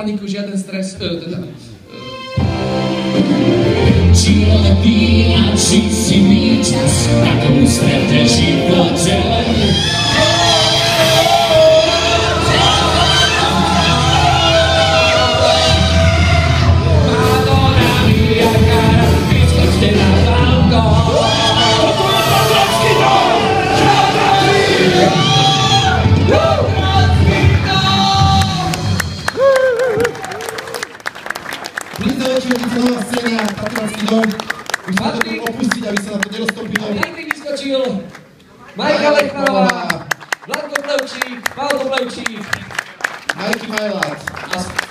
paniku, žiaden stres, Či lepí a či si mi čas, takom strete živote. Madonna mia cara, vyskočte na balkón. Toto je Patlacký dom! Blízko na scéne a Patlacký dom. Už sa to budú opustiť, aby sa na to neroztopilo. Najprv vyskočil Majka Lechmanová, Vladko Plevčík, Paolo Plevčík. Majky Majlát.